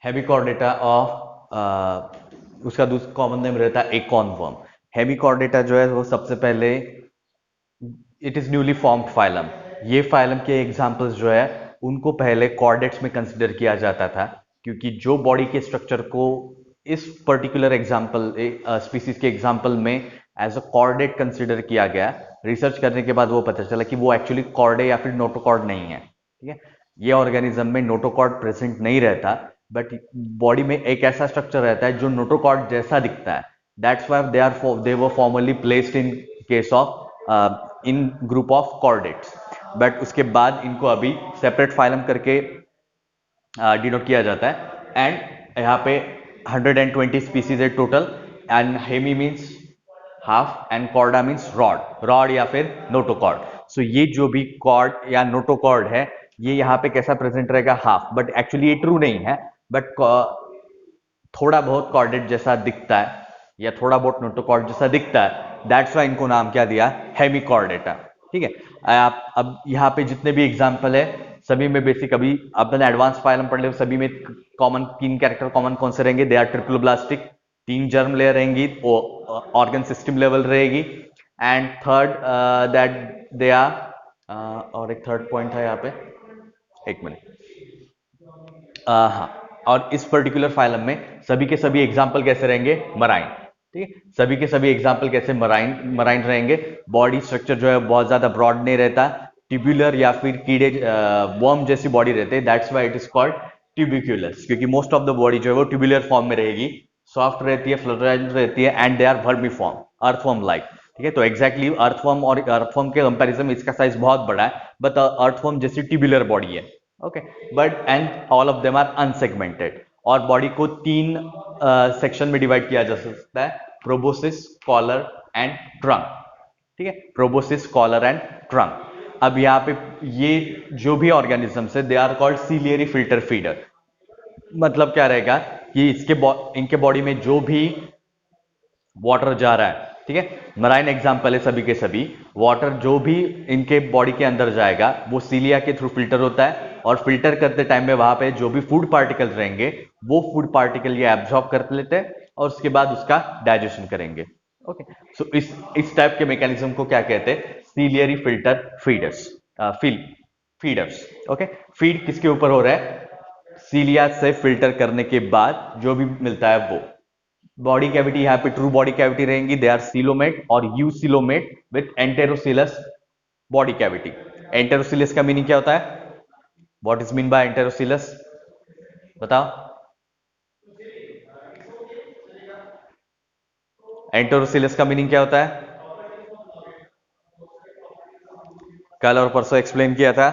Hemichordata of उसका दूसरा common name रहता है एकॉर्न वर्म। हेमिकॉर्डेटा जो है वो सबसे पहले it is newly formed phylum. ये फाइलम के एग्जांपल्स जो है उनको पहले कॉर्डेट्स में कंसिडर किया जाता था, क्योंकि जो बॉडी के स्ट्रक्चर को इस पर्टिकुलर एग्जांपल स्पीसीज के एग्जांपल में एज अ कॉर्डेट कंसिडर किया गया, रिसर्च करने के बाद वो पता चला कि वो एक्चुअली कॉर्डे या फिर नोटोकॉर्ड नहीं है। ठीक है, ये ऑर्गेनिज्म में नोटोकॉर्ड प्रेजेंट नहीं रहता, बट बॉडी में एक ऐसा स्ट्रक्चर रहता है जो नोटोकॉर्ड जैसा दिखता है। That's why they were formally placed in case of in group of chordates. But उसके बाद इनको अभी सेपरेट फाइलम करके डिनोट किया जाता है। एंड यहाँ पे 120 स्पीसीज है टोटल। And hemi means half and chorda means rod, rod या फिर नोटोकॉर्ड। सो ये जो भी कॉर्ड या नोटोकॉर्ड है ये यहाँ पे कैसा प्रेजेंट रहेगा, हाफ, बट एक्चुअली ये ट्रू नहीं है, बट थोड़ा बहुत कॉर्डेट जैसा दिखता है या थोड़ा बहुत नोटोकॉर्ड जैसा दिखता है। दैट्स वाई इनको नाम क्या दिया, हेमिकॉर्डेटा। ठीक है, आप अब यहाँ पे जितने भी एग्जाम्पल है सभी में बेसिक, अभी आपने एडवांस फाइलम पढ़ ले, सभी में कॉमन 3 कैरेक्टर कॉमन कौन से रहेंगे, they are triploblastic, 3 germ layer रहेंगी, ऑर्गन सिस्टम लेवल रहेगी। And third that they are और एक थर्ड पॉइंट है यहाँ पे, एक मिनट, हाँ, और इस पर्टिकुलर फाइलम में सभी के सभी एग्जाम्पल कैसे रहेंगे, मराइन। ठीक है, सभी के सभी एग्जाम्पल कैसे, मराइन मराइन रहेंगे। बॉडी स्ट्रक्चर जो है बहुत ज्यादा ब्रॉड नहीं रहता, ट्यूब्यूलर या फिर कीड़े वर्म जैसी बॉडी रहते हैं। That's why it is called tubiculous, क्योंकि मोस्ट ऑफ द बॉडी जो है वो ट्यूब्यूलर फॉर्म में रहेगी, सॉफ्ट रहती है, फ्लोटाइल रहती है, and they are vermiform, earthworm like. ठीक है, तो एक्जैक्टली अर्थवर्म और अर्थवर्म के कंपैरिजन में इसका साइज बहुत बड़ा है, बट अर्थवर्म जैसी ट्यूब्यूलर बॉडी है। Okay, but and all of them are unsegmented. और बॉडी को 3 सेक्शन में डिवाइड किया जा सकता है, प्रोबोसिस, कॉलर एंड ट्रंक। ठीक है, प्रोबोसिस, कॉलर एंड ट्रंक। अब यहाँ पे ये जो भी ऑर्गेनिजम्स है they are called ciliary filter feeder. मतलब क्या रहेगा कि इनके बॉडी में जो भी वाटर जा रहा है, ठीक है, मराइन एग्जाम्पल है सभी के सभी, वाटर जो भी इनके बॉडी के अंदर जाएगा वो सीलिया के थ्रू फिल्टर होता है, और फिल्टर करते टाइम में वहां पे जो भी फूड पार्टिकल रहेंगे वो फूड पार्टिकल ये एब्जॉर्ब कर लेते हैं और उसके बाद उसका डाइजेशन करेंगे। ओके, सो इस टाइप के मैकेनिज्म को क्या कहते हैं, ciliary filter feeders, feeders. Okay, feed किसके ऊपर हो रहा है, सीलिया से फिल्टर करने के बाद जो भी मिलता है वो। बॉडी कैविटी यहाँ पे ट्रू बॉडी कैविटी रहेंगी, दे आर सीलोमेट और यूसिलोमेट विथ एंटेरोसिलस बॉडी कैविटी। एंटेरोसिलस का मीनिंग क्या होता है, व्हाट इज मीन बाय एंटेरोसिलस, बताओ। एंटेरोसिलस का मीनिंग क्या होता है, कल और परसों एक्सप्लेन किया था।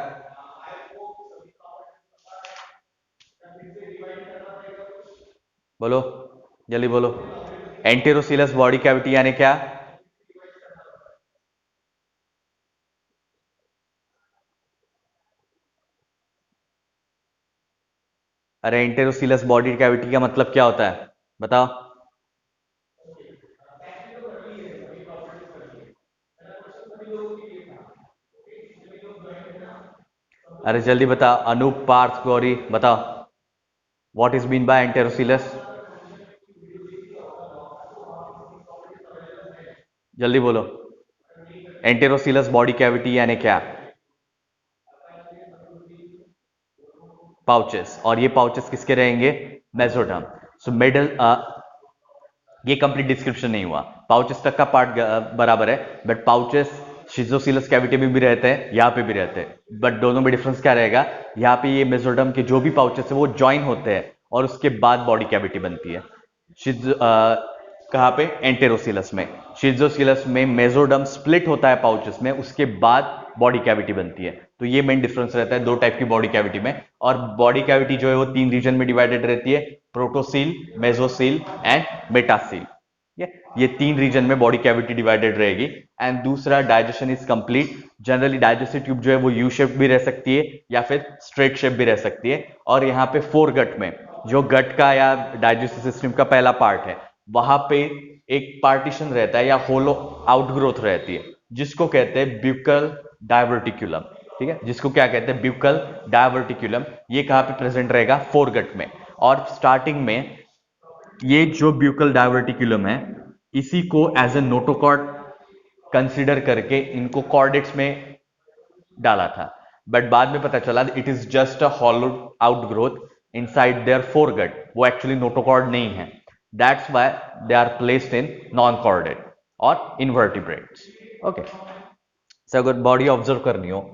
बोलो, जल्दी बोलो। एंटेरोसिलस बॉडी कैविटी यानी क्या, अरे एंटेरोसिलस बॉडी कैविटी का मतलब क्या होता है, बताओ। अरे जल्दी बताओ, अनूप, पार्थ, गौरी, बताओ, व्हाट इज मीन बाय एंटेरोसिलस, जल्दी बोलो। एंटेरोसिलस बॉडी कैविटी यानी क्या, पाउचेस, और ये पाउचेस किसके रहेंगे, मेसोडर्म। सो मिडल, ये कंप्लीट डिस्क्रिप्शन नहीं हुआ, पाउचेस तक का पार्ट बराबर है, बट पाउचेस शिजोसिलस कैविटी में भी रहते हैं, यहाँ पे भी रहते हैं, बट दोनों में डिफरेंस क्या रहेगा, यहाँ पे ये मेसोडर्म के जो भी पाउचेस है वो ज्वाइन होते हैं और उसके बाद बॉडी कैविटी बनती है। कहाँ पे, एंटेरोसिलस में। शिजोसिलस में मेसोडर्म स्प्लिट होता है पाउचेस में, उसके बाद बॉडी कैविटी बनती है। तो ये मेन डिफरेंस रहता है दो टाइप की बॉडी कैविटी में। और बॉडी कैविटी जो है वो 3 रीजन में डिवाइडेड रहती है, प्रोटोसील, मेसोसील एंड मेटासील। ये 3 रीजन में बॉडी कैविटी डिवाइडेड रहेगी। एंड दूसरा, digestion is complete. Generally digestive tube जो है वो यू शेप भी रह सकती है या फिर स्ट्रेट शेप भी रह सकती है। और यहाँ पे फोर गट में, जो गट का या डाइजेस्टिव सिस्टम का पहला पार्ट है, वहां पे एक पार्टीशन रहता है या होलो आउटग्रोथ रहती है, जिसको कहते हैं ब्यूकल डायवर्टिकुलम। ठीक है, जिसको क्या कहते हैं, ब्यूकल डायवर्टिकुलम। ये कहां पे प्रेजेंट रहेगा, फोरगट में। और स्टार्टिंग में ये जो ब्यूकल डाइवर्टिकुलम है इसी को एज ए नोटोकॉर्ड कंसिडर करके इनको कॉर्डेट्स में डाला था, बट बाद में पता चला it is just a hollow out growth inside there foregut, वो एक्चुअली नोटोकॉर्ड नहीं है। That's why they are placed in non chordate और इनवर्टिब्रेट्स। ओके, सो अगर बॉडी ऑब्जर्व करनी हो,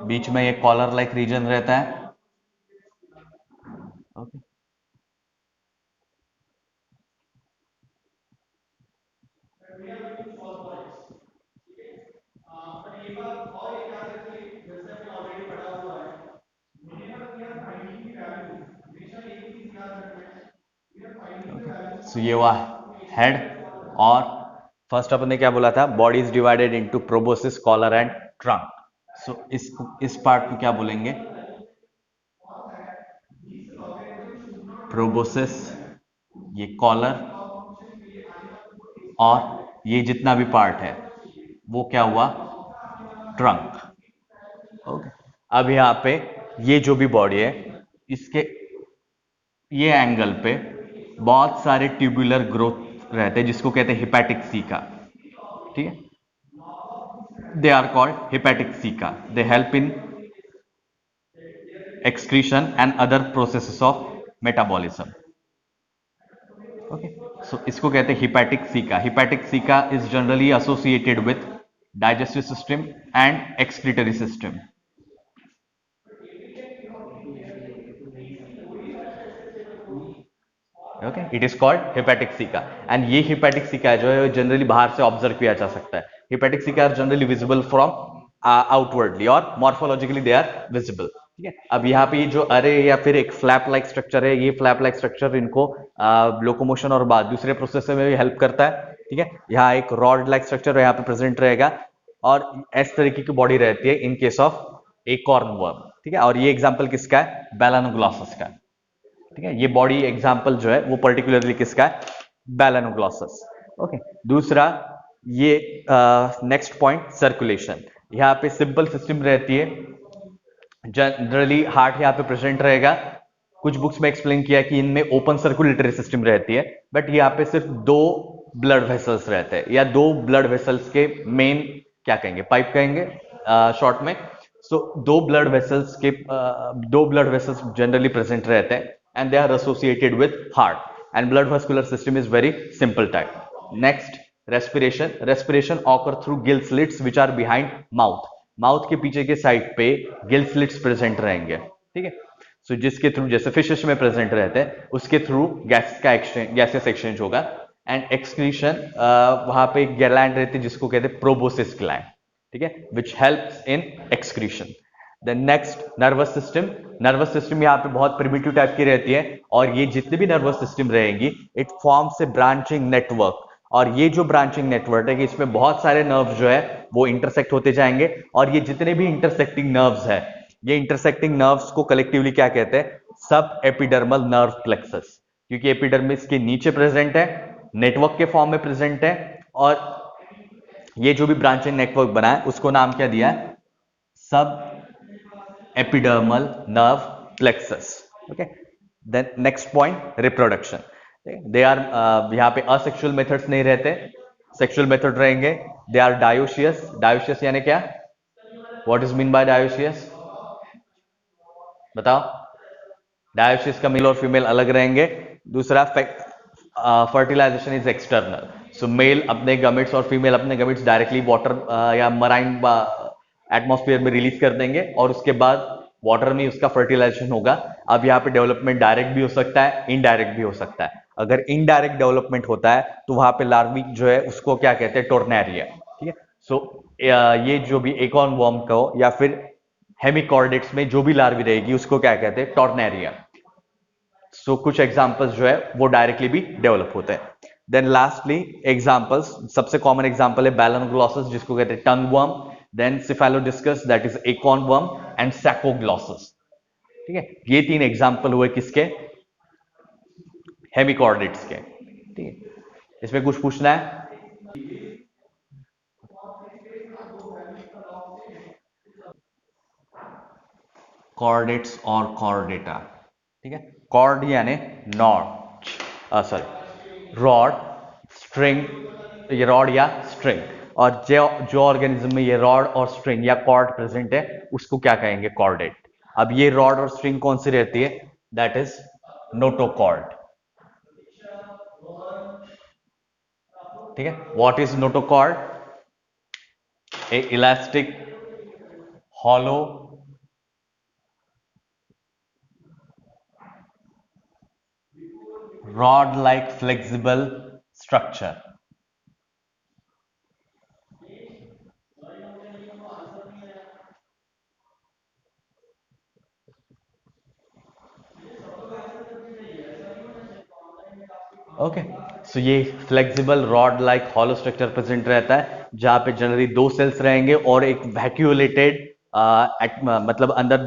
बीच में ये कॉलर लाइक रीजन रहता है। ओके, सो ये हुआ हेड। और फर्स्ट अपन ने क्या बोला था, body is divided into proboscis, collar and trunk. So इस पार्ट को क्या बोलेंगे, प्रोबोसिस, ये कॉलर और ये जितना भी पार्ट है वो क्या हुआ, ट्रंक। ओके, अब यहाँ पे ये जो भी बॉडी है इसके ये एंगल पे बहुत सारे ट्यूबुलर ग्रोथ रहते हैं जिसको कहते हैं हिपैटिक सीका। ठीक है, they are called hepatic caeca, they help in excretion and other processes of metabolism. Okay, so इसको कहते हैं hepatic caeca. Hepatic caeca is generally associated with digestive system and excretory system. Okay, it is called hepatic caeca and ये hepatic caeca जो है generally बाहर से observe किया जा सकता है। Hepatic caeca are generally visible from outwardly और मॉर्फोलॉजिकली दे आर विजिबल। ठीक है, अब यहाँ पे जो अरे या फिर एक फ्लैप लाइक स्ट्रक्चर है, ये फ्लैप लाइक स्ट्रक्चर इनको लोकोमोशन और बाद दूसरे प्रोसेस में भी हेल्प करता है। ठीक है, यहाँ एक रॉड लाइक स्ट्रक्चर यहाँ पे प्रेजेंट रहेगा और इस तरीके की बॉडी रहती है in case of acorn worm. ठीक है, और ये एग्जाम्पल किसका है, बेलानोग्लॉसस का। ठीक है, ये बॉडी एग्जाम्पल जो है वो पर्टिकुलरली किसका है, बेलानोग्लॉसस। ओके, दूसरा ये नेक्स्ट पॉइंट सर्कुलेशन। यहाँ पे सिंपल सिस्टम रहती है, जनरली हार्ट यहाँ पे प्रेजेंट रहेगा। कुछ बुक्स में एक्सप्लेन किया कि इनमें ओपन सर्कुलेटरी सिस्टम रहती है, बट यहाँ पे सिर्फ दो ब्लड वेसल्स रहते हैं, या दो ब्लड वेसल्स के मेन क्या कहेंगे, पाइप कहेंगे शॉर्ट में। सो दो ब्लड वेसल्स जनरली प्रेजेंट रहते हैं and they are associated with heart, and blood vascular system is very simple type. Next, respiration occur through gill slits which are behind mouth के पीछे के साइड पे gill slits present रहेंगे। ठीक है, सो जिसके थ्रू, जैसे फिशेस में प्रेजेंट रहते हैं, उसके थ्रू गैसेस एक्सचेंज होगा। एंड एक्सक्रीशन, वहां पे एक ग्लैंड रहती है जिसको कहते हैं प्रोबोसिस ग्लैंड। ठीक है, which helps in excretion. Then next, nervous system यहाँ पे बहुत प्रिमिटिव टाइप की रहती है, और ये जितनी भी नर्वस सिस्टम रहेंगी it forms a branching network. और ये जो ब्रांचिंग नेटवर्क है कि इसमें बहुत सारे नर्व्स जो है वो इंटरसेक्ट होते जाएंगे, और ये जितने भी इंटरसेक्टिंग नर्व्स है, ये इंटरसेक्टिंग नर्व्स को कलेक्टिवली क्या कहते हैं, सब एपिडर्मल नर्व प्लेक्सस, क्योंकि एपिडर्मिस के नीचे प्रेजेंट है, नेटवर्क के फॉर्म में प्रेजेंट है, और ये जो भी ब्रांचिंग नेटवर्क बना है उसको नाम क्या दिया है, sub epidermal nerve plexus. Okay, then next point, reproduction. They are, यहाँ पे असेक्सुअल मेथड्स नहीं रहते, सेक्सुअल मेथड रहेंगे। दे आर डायोशियस यानी क्या, what is mean by dioecious, बताओ। डायोशियस का मेल और फीमेल अलग रहेंगे। दूसरा, fertilisation is external, so male अपने गमेट्स और फीमेल अपने गमेट्स डायरेक्टली वाटर या मराइन एटमॉस्फेयर में रिलीज कर देंगे, और उसके बाद वाटर में उसका फर्टिलाइजेशन होगा। अब यहाँ पे डेवलपमेंट डायरेक्ट भी हो सकता है, इनडायरेक्ट भी हो सकता है। अगर इनडायरेक्ट डेवलपमेंट होता है तो वहां पे लार्वी जो है उसको क्या कहते हैं, टोर्नेरिया। ठीक है, सो ये जो भी एकॉर्न वर्म का हो या फिर हेमिकॉर्डेट्स में जो भी लार्वी रहेगी उसको क्या कहते हैं, टोर्नेरिया। सो कुछ एग्जांपल्स जो है वो डायरेक्टली भी डेवलप होते हैं। देन लास्टली एग्जांपल्स, सबसे कॉमन एग्जांपल है बैलोनोग्लोसस जिसको कहते हैं tongue worm, then Cephalodiscus that is acorn worm and Saccoglossus. ठीक है, ये तीन एग्जांपल हुए किसके, हेमिकॉर्डेट्स के। ठीक है, इसमें कुछ पूछना है? कॉर्डेट्स और कॉर्डेटा। ठीक है, कॉर्ड यानी नॉट, सॉरी रॉड, स्ट्रिंग, ये रॉड या स्ट्रिंग, और जो जो ऑर्गेनिज्म में ये रॉड और स्ट्रिंग या कॉर्ड प्रेजेंट है उसको क्या कहेंगे, कॉर्डेट। अब ये रॉड और स्ट्रिंग कौन सी रहती है, दैट इज नोटोकॉर्ड। ठीक है, what is notochord, a elastic hollow rod like flexible structure। Okay, so ये flexible rod like hollow structure present रहता है जहां पे जनरली दो सेल्स रहेंगे और एक वैक्यूलेटेड मतलब अंदर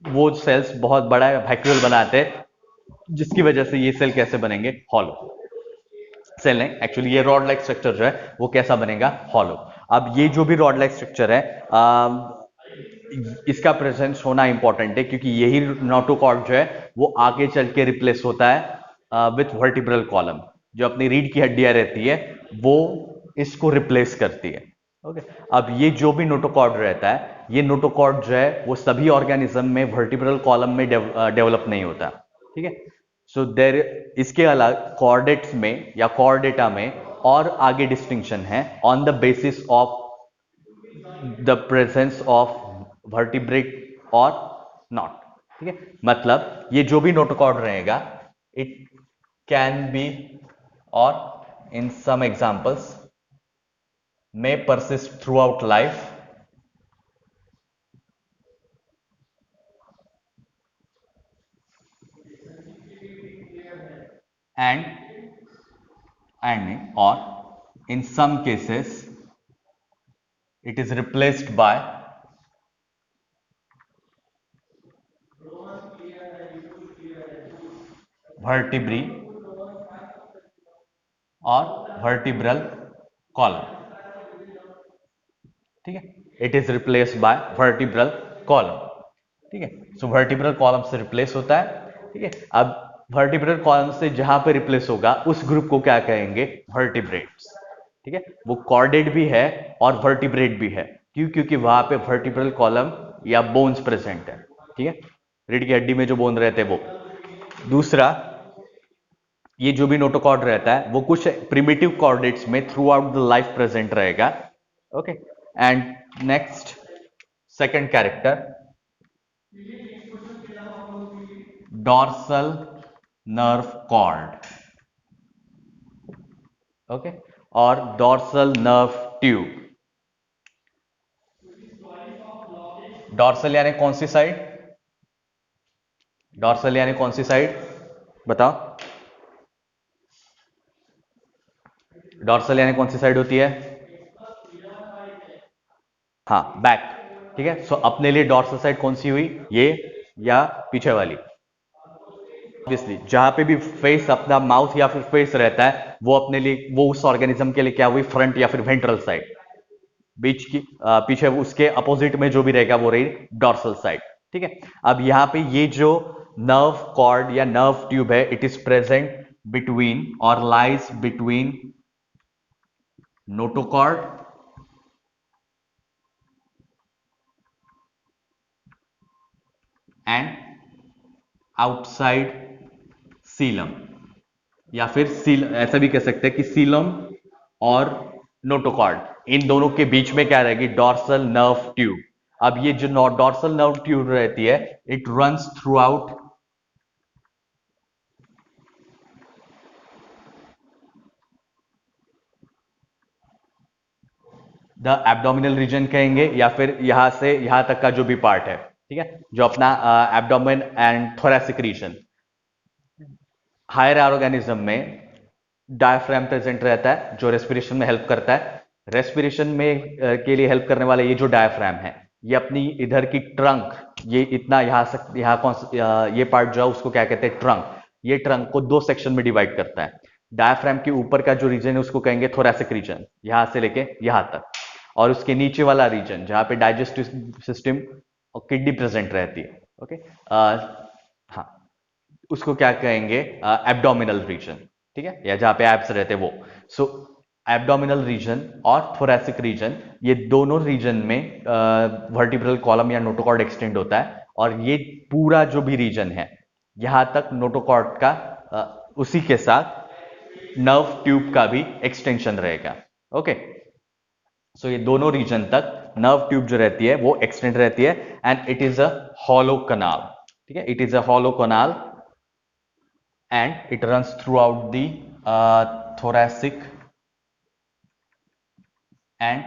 वो सेल्स बहुत बड़ा वैक्यूल बनाते हैं जिसकी वजह से ये सेल कैसे बनेंगे, हॉलो सेल नहीं, एक्चुअली ये रॉड लाइक स्ट्रक्चर जो है वो कैसा बनेगा, हॉलो। अब ये जो भी रॉड लाइक स्ट्रक्चर है इसका प्रेजेंस होना इंपॉर्टेंट है क्योंकि यही नोटोकॉर्ड जो है वो आगे चल के रिप्लेस होता है विथ वर्टिब्रल कॉलम, जो अपनी रीढ़ की हड्डियां रहती है वो इसको रिप्लेस करती है। ओके, अब ये जो भी नोटोकॉर्ड रहता है, ये नोटोकॉर्ड जो है वो सभी ऑर्गेनिज्म में वर्टिब्रल कॉलम में डेवलप नहीं होता। ठीक है, सो देर इसके अलावा कॉर्डेट्स में या कॉर्डेटा में और आगे डिस्टिंक्शन है on the basis of the presence of vertebrate और नॉट। ठीक है, मतलब ये जो भी नोटोकॉर्ड रहेगा इट कैन बी और in some examples may persist throughout life and or in some cases it is replaced by vertebrae और vertebral column। ठीक है, it is replaced by vertebral column. ठीक है, सो वर्टिब्रल कॉलम से replace होता है। ठीक है, अब वर्टिब्रल कॉलम से जहां पे रिप्लेस होगा उस ग्रुप को क्या कहेंगे, वर्टिब्रेट्स। ठीक है, वो कॉर्डेट भी है और वर्टिब्रेट भी है, क्यों, क्योंकि वहां पे वर्टिब्रल कॉलम या बोन्स प्रेजेंट है। ठीक है, रीढ़ की हड्डी में जो बोन रहते हैं वो। दूसरा, ये जो भी नोटोकॉर्ड रहता है वो कुछ प्रिमिटिव कॉर्डेट्स में throughout the life present रहेगा। Okay, and next second character, dorsal nerve cord. Okay, और डॉर्सल नर्व ट्यूब। डॉर्सल यानी कौन सी साइड, डॉर्सल यानी कौन सी साइड बताओ, डॉर्सल यानी कौन सी साइड होती है, हाँ बैक। ठीक है, सो अपने लिए डॉर्सल साइड कौन सी हुई, ये या पीछे वाली। ऑब्वियसली जहां पे भी फेस अपना माउथ या फिर फेस रहता है वो अपने लिए, वो उस ऑर्गेनिज्म के लिए क्या हुई, फ्रंट या फिर वेंट्रल साइड। बीच की पीछे उसके अपोजिट में जो भी रहेगा वो रही डॉर्सल साइड। ठीक है, अब यहां पे ये जो नर्व कॉर्ड या नर्व ट्यूब है इट इज प्रेजेंट बिटवीन और lies between notochord and outside coelom, या फिर सील ऐसा भी कह सकते हैं कि सीलम और नोटोकॉर्ड, इन दोनों के बीच में क्या रहेगी, डॉर्सल नर्व ट्यूब। अब ये जो डॉर्सल नर्व ट्यूब रहती है it runs through out the abdominal region कहेंगे, या फिर यहां से यहां तक का जो भी पार्ट है। ठीक है, जो अपना abdomen and thoracic region. Higher organism में डायफ्राम प्रेजेंट रहता है जो रेस्पिरेशन में हेल्प करता है। रेस्पिरेशन में के लिए हेल्प करने वाला ये जो डायफ्राम है, ये अपनी इधर की ट्रंक, ये इतना यहाँ से यहाँ ये पार्ट जो है उसको क्या कहते हैं, ट्रंक। ये ट्रंक को दो सेक्शन में डिवाइड करता है। डायफ्राम के ऊपर का जो रीजन है उसको कहेंगे थोरैसिक रीजन, यहां से लेके यहां तक। और उसके नीचे वाला रीजन जहां पे डाइजेस्टिव सिस्टम और किडनी प्रेजेंट रहती है, ओके, हाँ, उसको क्या कहेंगे, एब्डोमिनल रीजन, ठीक है, या जहां पे एब्स रहते हैं वो। सो एब्डोमिनल रीजन और थोरैसिक रीजन, ये दोनों रीजन में वर्टिब्रल कॉलम या नोटोकॉर्ड एक्सटेंड होता है। और ये पूरा जो भी रीजन है यहां तक नोटोकॉर्ड का उसी के साथ नर्व ट्यूब का भी एक्सटेंशन रहेगा। ओके, सो ये दोनों रीजन तक नर्व ट्यूब जो रहती है वो एक्सटेंड रहती है, and it is a hollow canal, ठीक है, it is a hollow canal and it runs throughout the thoracic and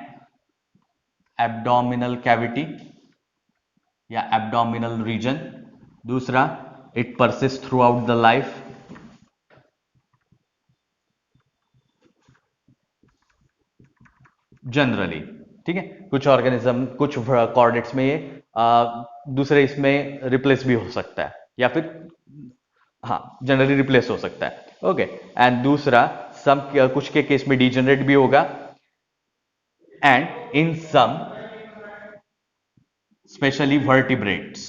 abdominal cavity या abdominal region. दूसरा, it persists throughout the life. Generally, ठीक है, कुछ ऑर्गेनिज्म, कुछ कॉर्डेट्स में ये दूसरे इसमें रिप्लेस भी हो सकता है, या फिर हाँ जनरली रिप्लेस हो सकता है। ओके, एंड दूसरा, सम कुछ के केस में डिजेनरेट भी होगा, and in some specially vertebrates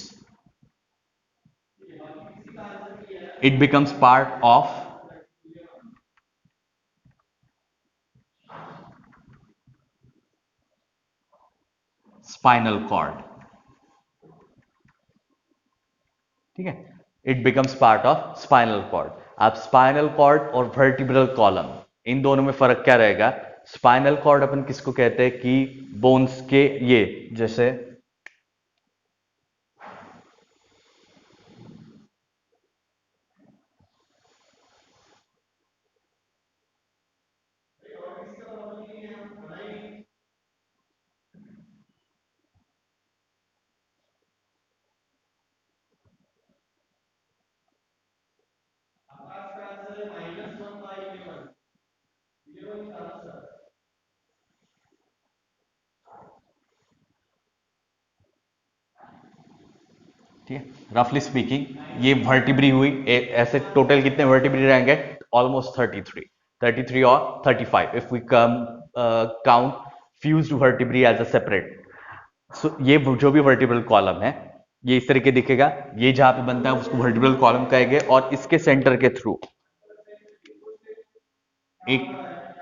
it becomes part of spinal cord, ठीक है, it becomes part of spinal cord. अब स्पाइनल कॉर्ड और वर्टिब्रल कॉलम, इन दोनों में फर्क क्या रहेगा? स्पाइनल कॉर्ड अपन किसको कहते हैं कि बोन्स के ये जैसे ठीक है, रफली स्पीकिंग ये वर्टिब्री हुई, ऐसे टोटल कितने वर्टिब्री रहेंगे? ऑलमोस्ट 33, 33 और 35 if we come count fused vertebrae as a separate. So ये जो भी वर्टिब्रल कॉलम है ये इस तरीके दिखेगा, ये जहां पे बनता है उसको वर्टिब्रल कॉलम कहेंगे, और इसके सेंटर के थ्रू एक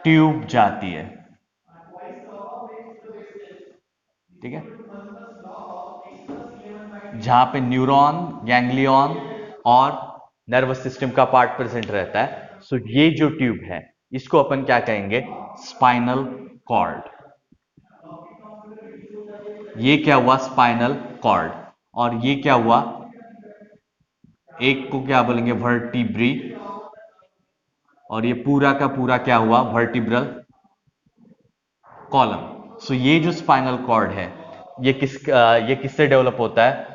ट्यूब जाती है, ठीक है, जहां पे न्यूरॉन, गैंग्लियन और नर्वस सिस्टम का पार्ट प्रेजेंट रहता है। सो ये जो ट्यूब है इसको अपन क्या कहेंगे? Spinal cord. ये क्या हुआ? Spinal cord. और ये क्या हुआ? एक को क्या बोलेंगे? वर्टिब्री। और ये पूरा का पूरा क्या हुआ? Vertebral column. सो ये जो स्पाइनल कॉर्ड है ये किससे डेवलप होता है?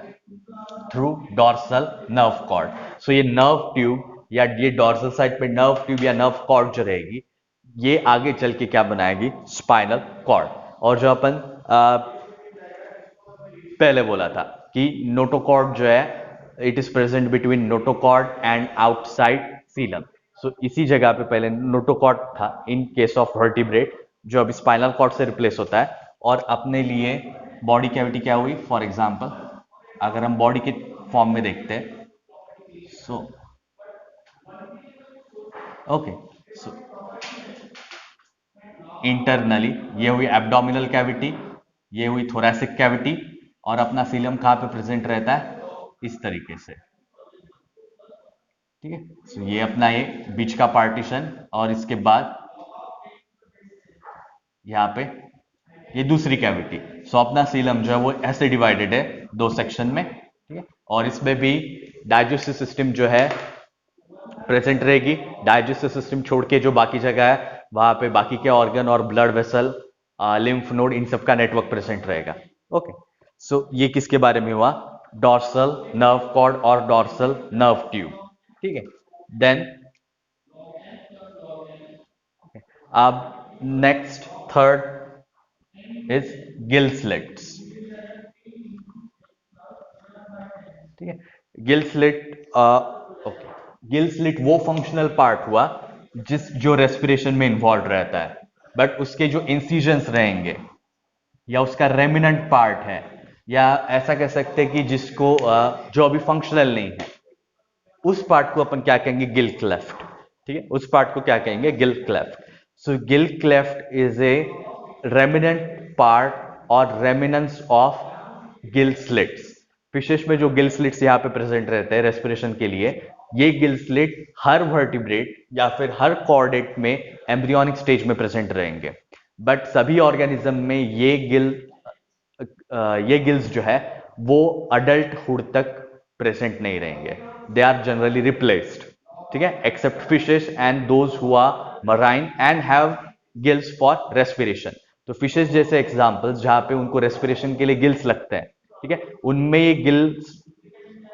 Through dorsal nerve cord. So ये नर्व ट्यूब या ये डॉर्सल साइड पे नर्व ट्यूब या नर्व कॉर्ड जो रहेगी ये आगे चल के क्या बनाएगी? Spinal cord. और जो अपन पहले बोला था कि नोटोकॉर्ड जो है it is present between notochord and outside coelom. So इसी जगह पे पहले नोटोकॉर्ड था इन केस ऑफ वर्टिब्रेट, जो अभी स्पाइनल कॉर्ड से रिप्लेस होता है। और अपने लिए बॉडी कैविटी क्या हुई? फॉर एग्जांपल अगर हम बॉडी के फॉर्म में देखते हैं, सो ओके, सो इंटरनली ये हुई एब्डोमिनल कैविटी, ये हुई थोरैसिक कैविटी, और अपना सीलम कहाँ पे प्रेजेंट रहता है? इस तरीके से, ठीक है। सो ये अपना ये बीच का पार्टीशन, और इसके बाद यहाँ पे ये दूसरी कैविटी। सो अपना सीलम जो है वो ऐसे डिवाइडेड है दो सेक्शन में, ठीक है। और इसमें भी डाइजेस्टिव सिस्टम जो है प्रेजेंट रहेगी। डाइजेस्टिव सिस्टम छोड़ के जो बाकी जगह है वहां पे बाकी के ऑर्गन और ब्लड वेसल, लिम्फ नोड, इन सब का नेटवर्क प्रेजेंट रहेगा। ओके, सो ये किसके बारे में हुआ? डॉर्सल नर्व कॉर्ड और डॉर्सल नर्व ट्यूब, ठीक है। देन अब next third is gill slits. ठीक है, Gill slit, okay, Gill slit वो फंक्शनल पार्ट हुआ जो रेस्पिरेशन में इन्वॉल्व रहता है, बट उसके जो इंसिजन्स रहेंगे या उसका रेमिनेंट पार्ट है, या ऐसा कह सकते हैं कि जिसको जो अभी फंक्शनल नहीं है, उस पार्ट को अपन क्या कहेंगे, गिल क्लेफ्ट। ठीक है, उस पार्ट को क्या कहेंगे, gill cleft. So gill cleft is a remnant part और remnants of gill slits. Fishes में जो गिल स्लिट्स यहां पे प्रेजेंट रहते हैं रेस्पिरेशन के लिए, ये गिल स्लिट हर वर्टिब्रेट या फिर हर कॉर्डेट में एम्ब्रियोनिक स्टेज में प्रेजेंट रहेंगे, बट सभी ऑर्गेनिज्म में ये गिल्स जो है वो अडल्टहुड तक प्रेजेंट नहीं रहेंगे, दे आर जनरली रिप्लेस्ड। ठीक है, except fishes and those who are marine and have gills for respiration. तो फिशेस जैसे एग्जांपल्स जहां पे उनको रेस्पिरेशन के लिए गिल्स लगते हैं, ठीक है, उनमें ये गिल्स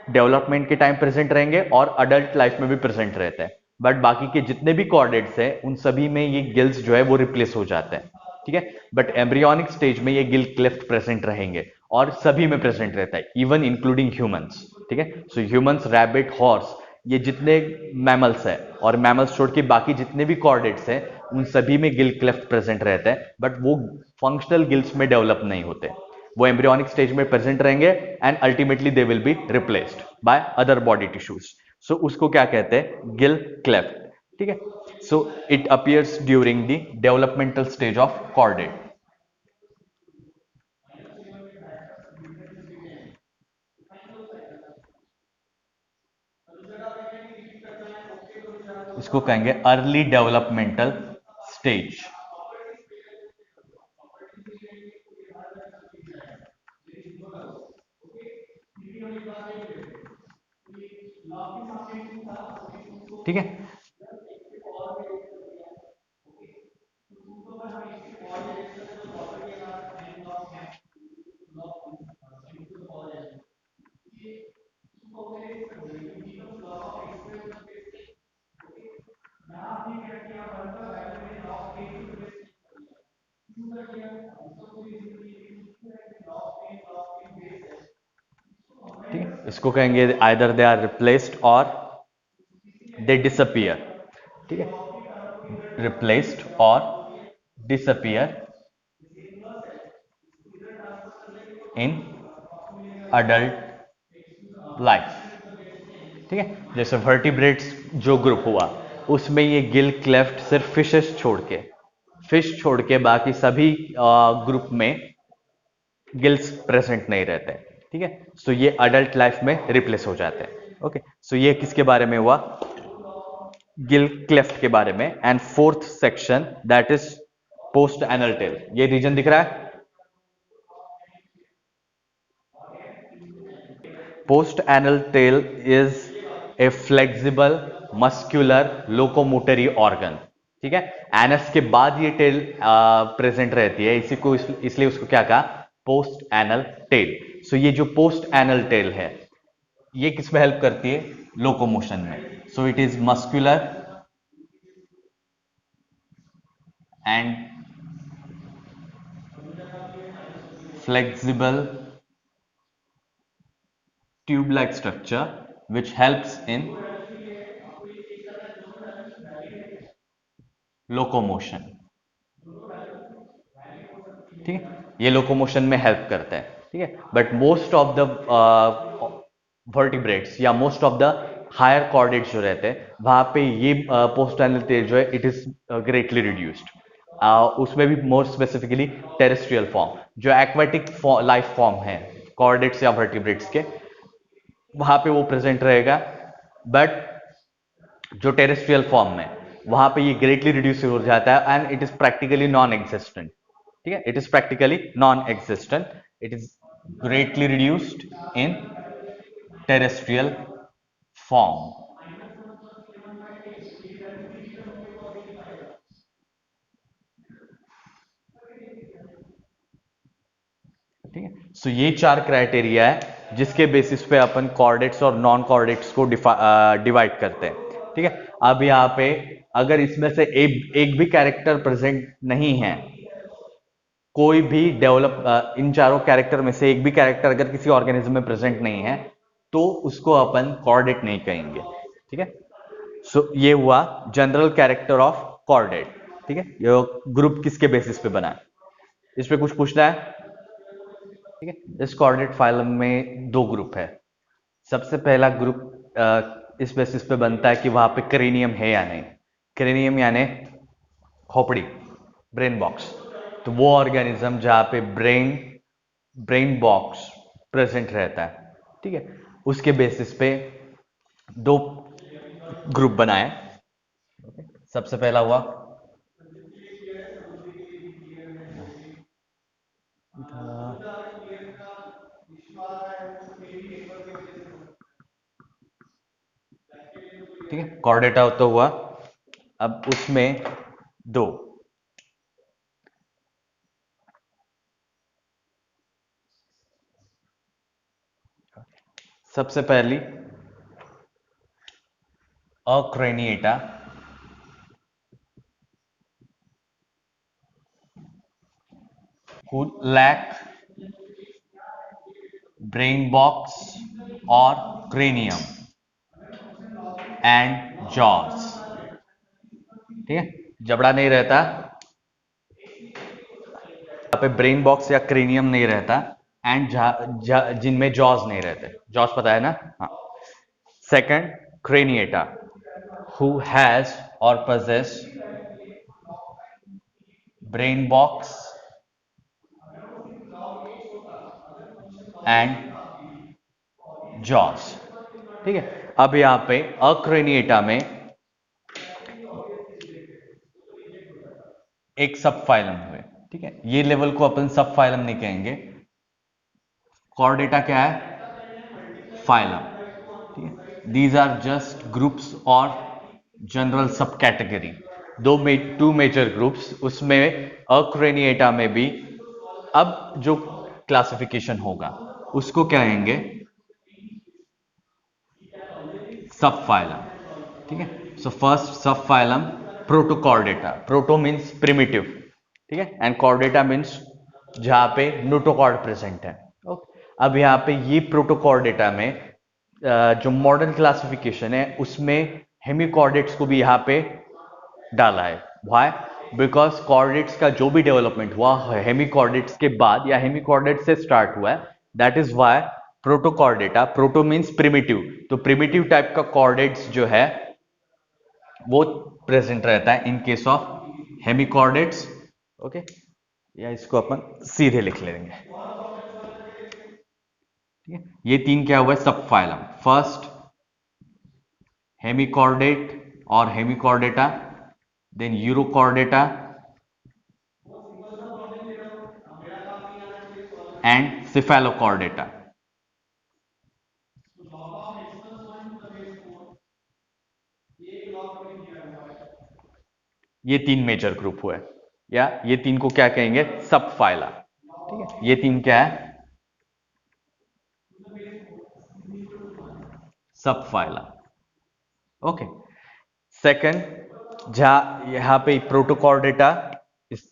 डेवलपमेंट के टाइम प्रेजेंट रहेंगे और अडल्ट लाइफ में भी प्रेजेंट रहते हैं, बट बाकी के जितने भी कॉर्डेट्स हैं उन सभी में ये गिल्स जो है वो रिप्लेस हो जाते हैं। ठीक है, बट एम्ब्रियोनिक स्टेज में ये गिल क्लेफ्ट प्रेजेंट रहेंगे और सभी में प्रेजेंट रहता है, इवन इंक्लूडिंग ह्यूमंस। ठीक है, सो ह्यूमंस, रैबिट, हॉर्स, ये जितने मैमल्स हैं और मैमल्स छोड़ के बाकी जितने भी कॉर्डेट्स हैं उन सभी में गिल क्लेफ्ट प्रेजेंट रहता है, बट वो फंक्शनल गिल्स में डेवलप नहीं होते, वो एम्ब्रियोनिक स्टेज में प्रेजेंट रहेंगे and ultimately they will be replaced by other body tissues. So उसको क्या कहते हैं, गिल क्लेफ्ट। ठीक है, so it appears during the developmental stage of chordate. इसको कहेंगे अर्ली डेवलपमेंटल स्टेज। ठीक है, ठीक है, इसको कहेंगे आइदर दे आर रिप्लेस्ड और दे डिसअपियर। ठीक है, रिप्लेस्ड और डिसअपियर इन अडल्ट लाइफ। ठीक है, जैसे वर्टिब्रेट्स जो ग्रुप हुआ उसमें ये गिल क्लेफ्ट सिर्फ फिश छोड़ के बाकी सभी ग्रुप में गिल्स प्रेजेंट नहीं रहते। ठीक है, सो ये अडल्ट लाइफ में रिप्लेस हो जाते हैं। ओके, सो ये किसके बारे में हुआ, गिल क्लेफ्ट के बारे में। And fourth section that is post anal tail. ये रीजन दिख रहा है, post anal tail is a flexible muscular locomotory organ. ठीक है, एनस के बाद ये टेल प्रेजेंट रहती है, इसी को इसलिए उसको क्या कहा, पोस्ट एनल टेल। सो ये जो पोस्ट एनल टेल है ये किस में हेल्प करती है, लोकोमोशन में। So it is muscular and flexible tube like structure which helps in locomotion। ठीक है, ये लोकोमोशन में हेल्प करता है। ठीक है, but most of the vertebrates या most of the higher chordates जो रहते हैं वहां पे ये पोस्टैनल टेल जो है इट इज ग्रेटली रिड्यूस्ड। उसमें भी मोर स्पेसिफिकली टेरेस्ट्रियल फॉर्म, जो एक्वेटिक लाइफ फॉर्म है कॉर्डेट्स या वर्टिब्रेट्स के, वहां पे वो प्रेजेंट रहेगा, बट जो टेरेस्ट्रियल फॉर्म में वहां पे ये ग्रेटली रिड्यूस हो जाता है and it is practically non existent. ठीक है, it is practically non existent, it is greatly reduced in terrestrial form. ठीक है, सो ये चार क्राइटेरिया है जिसके बेसिस पे अपन कॉर्डेट्स और नॉन कॉर्डेट्स को डिवाइड करते हैं। ठीक है। अब यहाँ पे अगर इसमें से एक भी कैरेक्टर प्रेजेंट नहीं है, कोई भी डेवलप इन चारों कैरेक्टर में से एक भी कैरेक्टर अगर किसी ऑर्गेनिज्म में प्रेजेंट नहीं है तो उसको अपन कॉर्डेट नहीं कहेंगे। ठीक है। सो ये हुआ जनरल कैरेक्टर ऑफ कॉर्डेट। ठीक है। ये ग्रुप किसके बेसिस पे बना है, इस पे कुछ पूछना है? ठीक है। इस कॉर्डेट फाइलम में दो ग्रुप है। सबसे पहला ग्रुप इस बेसिस पे बनता है कि वहां पे क्रेनियम है या नहीं। क्रेनियम यानी खोपड़ी, ब्रेन बॉक्स। तो वो ऑर्गेनिज्म जहां पे ब्रेन बॉक्स प्रेजेंट रहता है। ठीक है। उसके बेसिस पे दो ग्रुप बनाए। सबसे पहला हुआ ठीक है, कॉर्डेटा तो हुआ। अब उसमें दो, सबसे पहली अक्रेनिएटा, who lack brain box or cranium and jaws। ठीक है। जबड़ा नहीं रहता, यहाँ पे ब्रेन बॉक्स या क्रेनियम नहीं रहता, एंड जिनमें जॉज नहीं रहते। जॉज पता है ना? हाँ। Second, craniata, who has or possess brain box and jaws। ठीक है। अब यहाँ पे अक्रेनिएटा में एक सब फाइलम हुए। ठीक है। ये लेवल को अपन सब फाइलम नहीं कहेंगे। कॉर्डेटा क्या है? फाइलम। ठीक है। दीज आर जस्ट ग्रुप्स और जनरल सब कैटेगरी। टू मेजर ग्रुप्स उसमें, अक्रेनिएटा में भी। अब जो क्लासिफिकेशन होगा उसको क्या कहेंगे? सब फाइलम। ठीक है। सो फर्स्ट सब phylum Protochordata. Proto means primitive. ठीक है। एंड कॉर्डेटा मीन्स जहां पे नोटोकॉर्ड प्रेजेंट है। ओके। अब यहाँ पे ये प्रोटोकॉर्डेटा में जो मॉडर्न क्लासिफिकेशन है उसमें हेमिकॉर्डेट्स को भी यहाँ पे डाला है। व्हाई? बिकॉज कॉर्डेट्स का जो भी डेवलपमेंट हुआ हेमिकॉर्डेट्स के बाद या हेमिकॉर्डेट्स से स्टार्ट हुआ है। That is why Protochordata, proto means primitive, तो प्रिमिटिव टाइप का कॉर्डेट्स जो है वो प्रेजेंट रहता है in case of hemichordates. Okay. या इसको अपन सीधे लिख लेंगे। ठीक है। ये तीन क्या हुआ? Sub phylum. फर्स्ट हेमिकॉर्डेट और hemichordata, then urochordata and cephalochordata. ये तीन मेजर ग्रुप हुए, या ये तीन को क्या कहेंगे? सब फाइला। ठीक है। ये तीन क्या है? सब फाइला। ओके। सेकंड, जहां यहां पे प्रोटोकॉर्डेटा,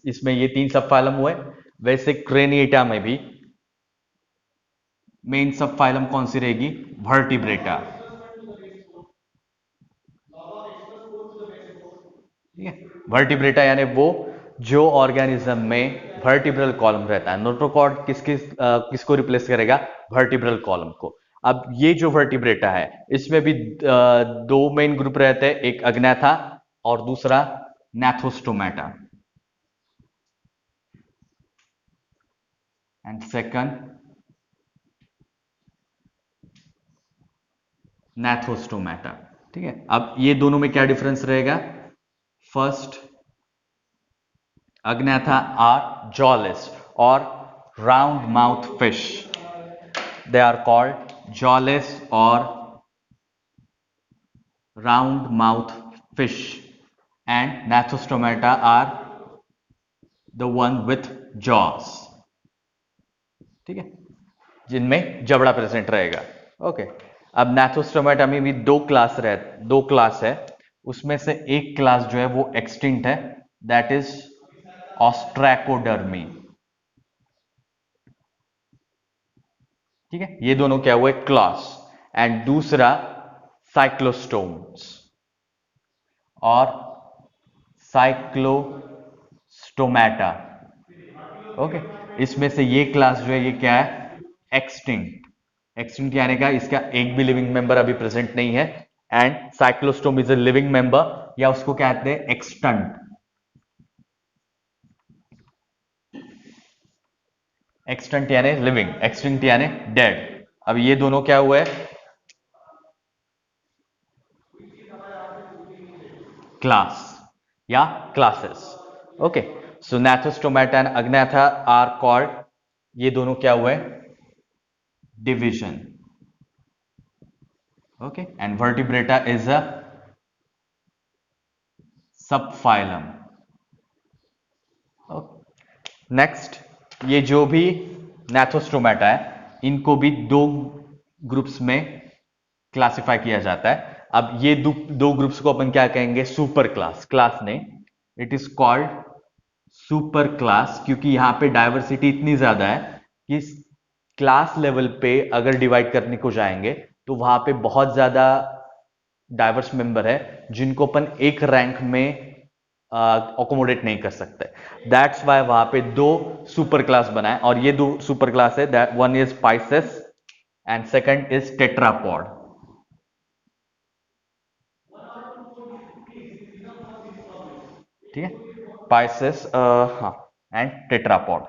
इसमें ये तीन सब फाइलम हुए। वैसे क्रेनिएटा में भी मेन सब फाइलम कौन सी रहेगी? वर्टिब्रेटा। ठीक है। वर्टिब्रेटा यानी वो जो ऑर्गेनिज्म में वर्टिब्रल कॉलम रहता है। नोटोकॉर्ड किसको रिप्लेस करेगा? वर्टिब्रल कॉलम को। अब ये जो वर्टिब्रेटा है इसमें भी दो मेन ग्रुप रहते हैं, एक अग्नाथा और दूसरा नैथोस्टोमेटा। And second नैथोस्टोमेटा। ठीक है। अब ये दोनों में क्या डिफरेंस रहेगा? फर्स्ट, अग्नाथा आर जॉलेस और round mouth fish. They are called jawless or round mouth fish, and Gnathostomata are the one with jaws। ठीक है। जिनमें जबड़ा प्रेजेंट रहेगा। ओके। अब नाथोस्टोमेटा में भी दो क्लास है, उसमें से एक क्लास जो है वो एक्सटिंक्ट है, दैट इज ऑस्ट्रैकोडर्मी। ठीक है, ये दोनों क्या हुए क्लास। एंड दूसरा साइक्लोस्टोम्स और साइक्लोस्टोमेटा। ओके, इसमें से ये क्लास जो है ये क्या है, एक्सटिंक्ट। एक्सटिंक्ट यानी का इसका एक भी लिविंग मेंबर अभी प्रेजेंट नहीं है। And cyclostome is a living member, या उसको कहते हैं एक्सटंट। एक्सटंट यानी लिविंग, एक्सटिंक्ट यानी डेड। अब ये दोनों क्या हुए, क्लास या classes. Okay, so Gnathostomata and Agnatha are called, ये दोनों क्या हुए, division. Okay, and Vertebrata is a subphylum. Next, ये जो भी नाथोस्टोमेटा है इनको भी दो ग्रुप्स में क्लासिफाई किया जाता है। अब ये दो ग्रुप्स को अपन क्या कहेंगे, सुपर क्लास। क्लास ने it is called super class, क्योंकि यहां पे डाइवर्सिटी इतनी ज्यादा है कि क्लास लेवल पे अगर डिवाइड करने को जाएंगे तो वहां पे बहुत ज्यादा डाइवर्स मेंबर है जिनको अपन एक रैंक में अकोमोडेट नहीं कर सकते। दैट्स वाई वहां पे दो सुपर क्लास बनाए, और ये दो सुपर क्लास है, that one is Pisces and second is tetrapod. ठीक है, पाइसेस हाँ, एंड टेट्रापॉड।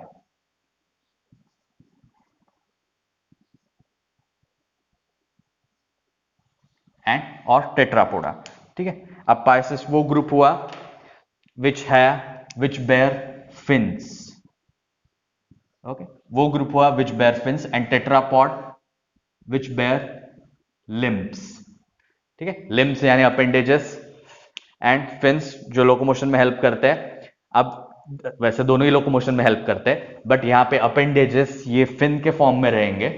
एंड और टेट्रापोडा। ठीक है, अब पाइसेस वो ग्रुप हुआ विच बेयर फिन्स। ओके, वो ग्रुप हुआ which bear fins, and tetrapod which bear limbs. ठीक है, लिम्ब्स यानी अपेंडेजेस, एंड फिन्स जो लोकोमोशन में हेल्प करते हैं। अब वैसे दोनों ही लोकोमोशन में हेल्प करते हैं, बट यहां पे अपेंडेजेस ये फिन के फॉर्म में रहेंगे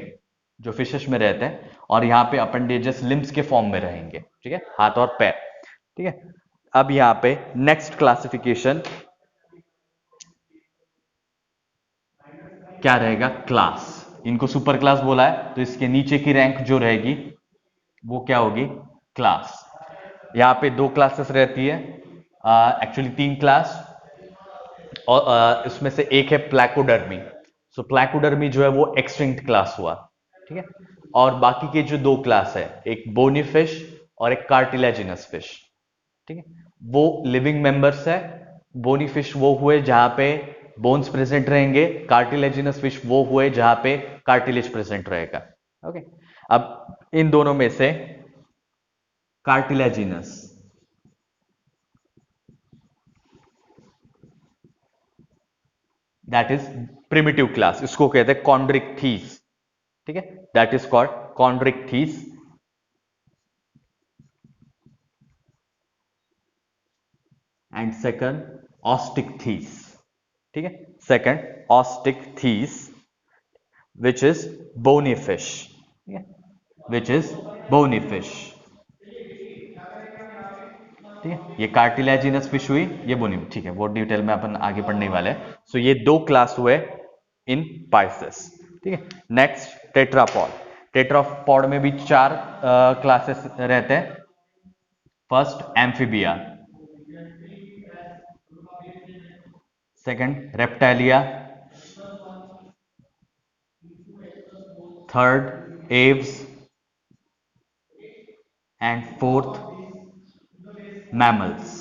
जो फिशेस में रहते हैं, और यहां पे अपेंडेजेस लिम्ब्स के फॉर्म में रहेंगे। ठीक है, हाथ और पैर। ठीक है, अब यहां पे नेक्स्ट क्लासिफिकेशन क्या रहेगा, क्लास। इनको सुपर क्लास बोला है, तो इसके नीचे की रैंक जो रहेगी वो क्या होगी, क्लास। यहाँ पे दो क्लासेस रहती है, एक्चुअली तीन क्लास, और इसमें से एक है प्लैकोडर्मी। सो प्लैकोडर्मी जो है वो एक्सटिंक्ट क्लास हुआ। ठीक है, और बाकी के जो दो क्लास है, एक बोनी फिश और एक कार्टिलेजिनस फिश। ठीक है, वो लिविंग मेंबर्स है। बोनी फिश वो हुए जहां पे बोन्स प्रेजेंट रहेंगे, कार्टिलेजिनस फिश वो हुए जहां पे कार्टिलेज प्रेजेंट रहेगा। ओके, अब इन दोनों में से cartilaginous, that is primitive class, इसको कहते हैं कॉन्ड्रिक्थीस। ठीक है, that is called Chondrichthyes. And second Osteichthyes. ठीक है, second Osteichthyes which is bony fish. ठीक है, विच इज बोनी फिश। ठीक है, ये कार्टिलेजिनस फिश हुई, ये बोनी। ठीक है, वो डिटेल में अपन आगे पढ़ने वाले। सो ये दो क्लास हुए इन पाइसेस। ठीक है, नेक्स्ट टेट्रापॉड। टेट्रापॉड में भी चार क्लासेस रहते हैं। First Amphibia, second Reptilia, third Aves, and fourth mammals.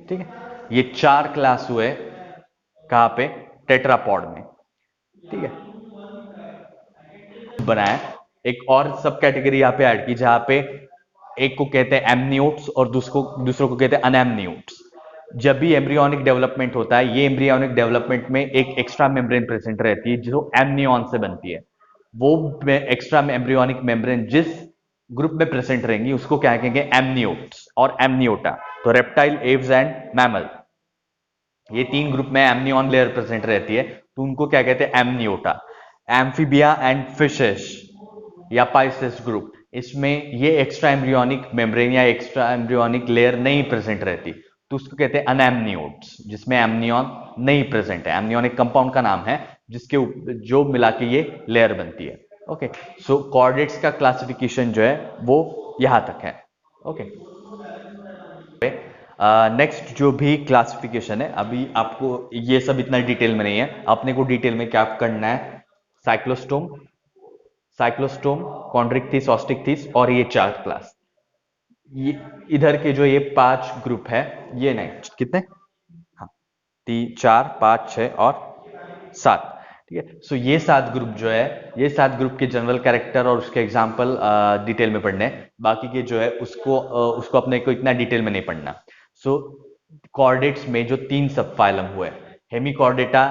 ठीक है, ये चार क्लास हुए कहां पे, टेट्रापॉड में। ठीक है, बनाया एक और सब कैटेगरी यहां पे ऐड की, जहां पे एक को कहते हैं एमनियोट्स और दूसरों को कहते हैं अनएमनियोट्स। जब भी एम्ब्रियोनिक डेवलपमेंट होता है, ये एम्ब्रियोनिक डेवलपमेंट में एक एक्स्ट्रा मेम्ब्रेन प्रेजेंट रहती है जो एमनियन से बनती है। वो एक्स्ट्रा एम्ब्रियोनिक मेम्ब्रेन जिस ग्रुप में प्रेजेंट रहेंगी उसको क्या कहेंगे, एमनियोट्स और एमनियोटा। तो रेप्टाइल, एव्स एंड मैमल, ये तीन ग्रुप में एमनियन लेयर प्रेजेंट रहती है, तो उनको क्या कहते हैं, एमनियोटा। एम्फीबिया एंड फिशेस या पाइसेस ग्रुप, इसमें ये एक्स्ट्रा एम्ब्रियोनिक मेम्ब्रेन या एक्स्ट्रा एम्ब्रियोनिक लेयर नहीं प्रेजेंट रहती, तो उसको कहते हैं अनएमनियोट्स, जिसमें एमनियन नहीं प्रेजेंट है। एमनियन एक कंपाउंड का नाम है जिसके जो मिला के ये लेयर बनती है। ओके, सो कॉर्डेट्स का क्लासिफिकेशन जो है वो यहां तक है। ओके, नेक्स्ट जो भी क्लासिफिकेशन है, अभी आपको ये सब इतना डिटेल में नहीं है, अपने को डिटेल में क्या करना है, साइक्लोस्टोम, साइक्लोस्टोम, कॉन्ड्रिक्थिस, ऑस्टिक्थिस और ये 4 क्लास, ये इधर के जो ये 5 ग्रुप है, ये नहीं कितने, हाँ 3 4 5 6 और 7, ठीक है। सो ये 7 ग्रुप जो है, ये 7 ग्रुप के जनरल कैरेक्टर और उसके एग्जाम्पल डिटेल में पढ़ने हैं, बाकी के जो है उसको अपने को इतना डिटेल में नहीं पढ़ना। सो कॉर्डेट्स में जो 3 सब फाइलम हुए, हेमिकॉर्डेटा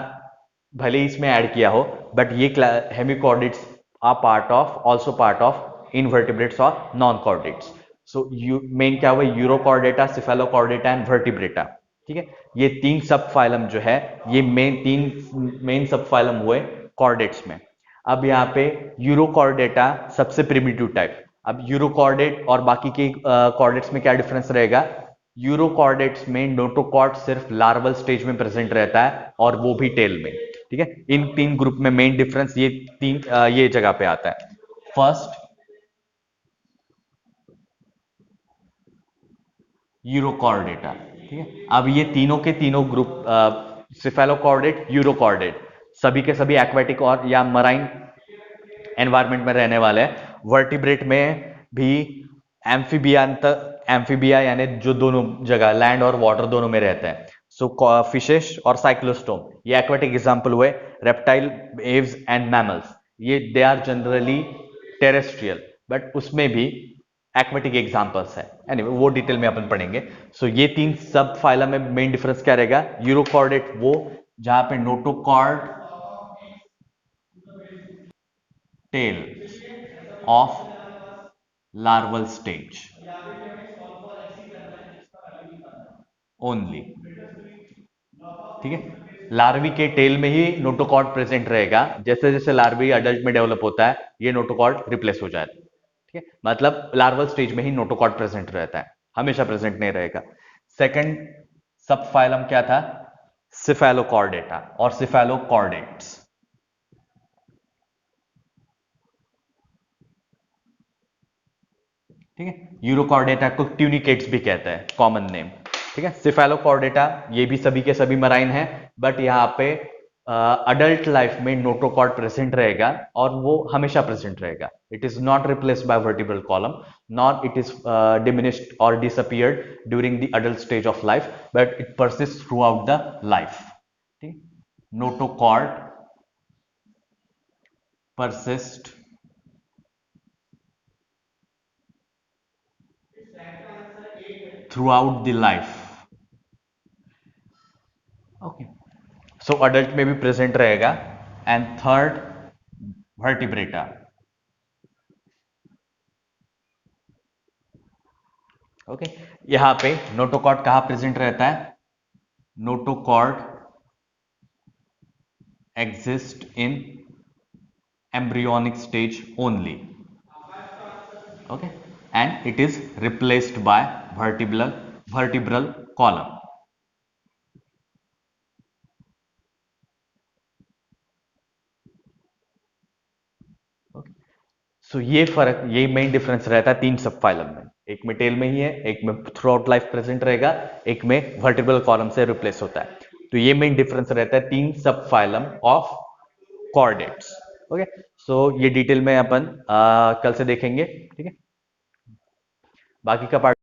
भले ही इसमें ऐड किया हो, बट ये hemichordates are part of, also part of invertebrates और नॉन कॉर्डेट्स। सो मेन क्या हुआ, यूरोकॉर्डेटा, सिफेलोकॉर्डेटा एंड वर्टिब्रेटा, ठीक है। ये 3 सब फाइलम जो है, ये मेन सब फाइलम हुए कॉर्डेट्स में। अब यहाँ पे यूरोकॉर्डेटा सबसे प्रिमिटिव टाइप। अब यूरोकॉर्डेट और बाकी के कॉर्डेट्स में क्या डिफरेंस रहेगा, यूरोकॉर्डेट्स में नोटोकॉर्ड सिर्फ लार्वल स्टेज में प्रेजेंट रहता है और वो भी टेल में, ठीक है। इन 3 ग्रुप में मेन डिफरेंस ये जगह पे आता है। फर्स्ट, यूरोकॉर्डेटा, ठीक है। अब ये तीनों के तीनों ग्रुप, सिफेलोकॉर्डेट, यूरोकॉर्डेट, सभी के सभी एक्वेटिक और या मराइन एनवायरमेंट में रहने वाले हैं। वर्टिब्रेट में भी एम्फीबिया यानी जो दोनों जगह लैंड और वाटर दोनों में रहते हैं। सो फिशेस और साइक्लोस्टोम ये एक्वेटिक एग्जांपल हुए। रेप्टाइल, एव्स एंड मैमल्स, ये they are generally terrestrial, but उसमें भी एक्वेटिक एग्जांपल्स है। एनीवे वो डिटेल में अपन पढ़ेंगे। सो ये 3 सब फाइलम में मेन डिफरेंस क्या रहेगा, यूरोकॉर्डेट वो जहां पे notochord tail of larval stage only, ठीक है। लार्वी के टेल में ही नोटोकॉर्ड प्रेजेंट रहेगा, जैसे जैसे लार्वी अडल्ट में डेवलप होता है ये नोटोकॉर्ड रिप्लेस हो जाता है, ठीक है। मतलब लार्वल स्टेज में ही नोटोकॉर्ड प्रेजेंट रहता है, हमेशा प्रेजेंट नहीं रहेगा। सेकंड सब फाइलम क्या था, सिफेलोकॉर्डेटा और सिफेलोकॉर्डेट्स, ठीक है। यूरोकॉर्डेटा को ट्यूनिकेट्स भी कहते हैं, कॉमन नेम, ठीक है। सिफेलोकॉर्डेटा ये भी सभी के सभी मराइन है, बट यहाँ पे अडल्ट लाइफ में नोटोकॉर्ड प्रेजेंट रहेगा और वो हमेशा प्रेजेंट रहेगा। It is not replaced by vertebral column, not it is diminished और disappeared during the adult stage of life, but it persist throughout the life, ठीक। Notochord persist throughout the life, okay. So adult में भी present रहेगा। And third, Vertebrata, okay. यहां पे notochord कहां present रहता है, notochord exist in embryonic stage only, okay, and it is replaced by vertebral column. So ये फर्क, ये मेन डिफरेंस रहता है 3 सब फाइलम में, एक में टेल में ही है, एक में थ्रू आउट लाइफ प्रेजेंट रहेगा, एक में वर्टिब्रल कॉलम से रिप्लेस होता है। तो ये मेन डिफरेंस रहता है 3 सब phylum of chordates, okay. So ये डिटेल में अपन कल से देखेंगे, ठीक है। बाकी का पार्ट